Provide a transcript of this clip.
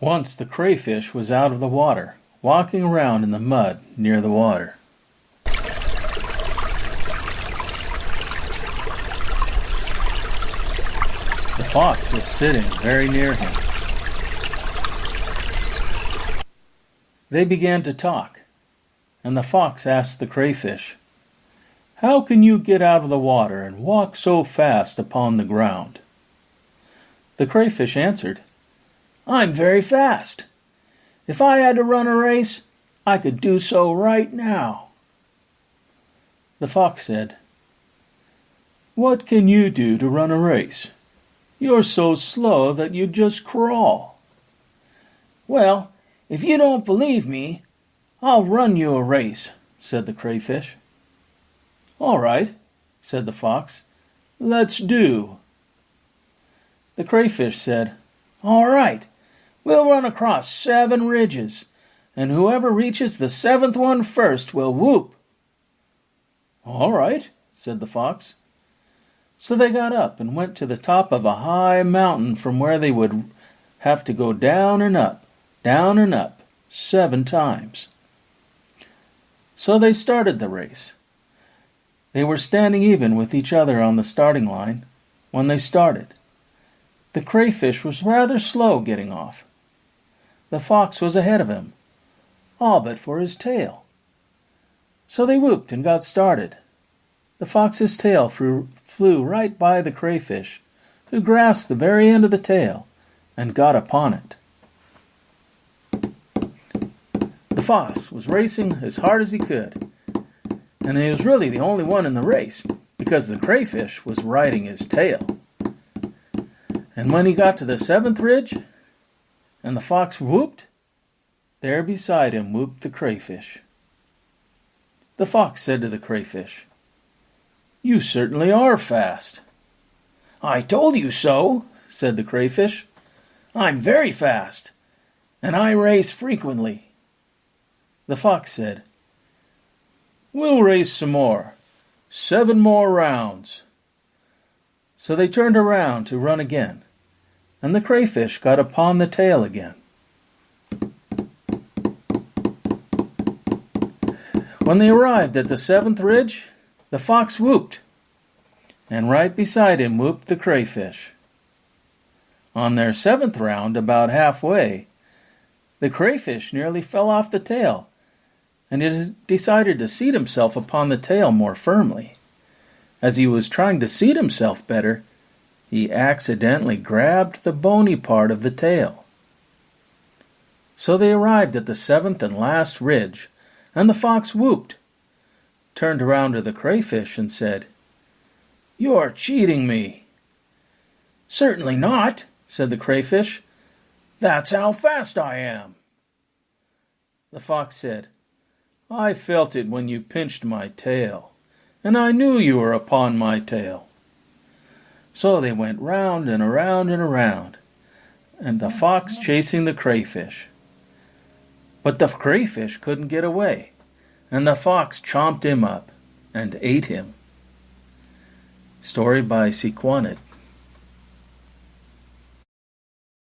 Once the crayfish was out of the water, walking around in the mud near the water. The fox was sitting very near him. They began to talk, and the fox asked the crayfish, "How can you get out of the water and walk so fast upon the ground?" The crayfish answered, "I'm very fast. If I had to run a race, I could do so right now." The fox said, "What can you do to run a race? You're so slow that you just crawl." "Well, if you don't believe me, I'll run you a race," said the crayfish. "All right," said the fox. "Let's do." The crayfish said, "All right, we'll run across 7 ridges, and whoever reaches the 7th one first will whoop." "All right," said the fox. So they got up and went to the top of a high mountain from where they would have to go down and up, 7 times. So they started the race. They were standing even with each other on the starting line when they started. The crayfish was rather slow getting off. The fox was ahead of him, all but for his tail. So they whooped and got started. The fox's tail flew right by the crayfish, who grasped the very end of the tail and got upon it. The fox was racing as hard as he could, and he was really the only one in the race because the crayfish was riding his tail. And when he got to the 7th ridge, and the fox whooped, there beside him whooped the crayfish. The fox said to the crayfish, "You certainly are fast." "I told you so," said the crayfish. "I'm very fast, and I race frequently." The fox said, "We'll race some more, 7 more rounds." So they turned around to run again, and the crayfish got upon the tail again. When they arrived at the 7th ridge, the fox whooped, and right beside him whooped the crayfish. On their 7th round, about halfway, the crayfish nearly fell off the tail, and he decided to seat himself upon the tail more firmly. As he was trying to seat himself better, he accidentally grabbed the bony part of the tail. So they arrived at the 7th and last ridge, and the fox whooped, turned around to the crayfish and said, "You're cheating me." "Certainly not," said the crayfish. "That's how fast I am." The fox said, "I felt it when you pinched my tail, and I knew you were upon my tail." So they went round and around and around, and the fox chasing the crayfish. But the crayfish couldn't get away, and the fox chomped him up and ate him. Story by Siyo.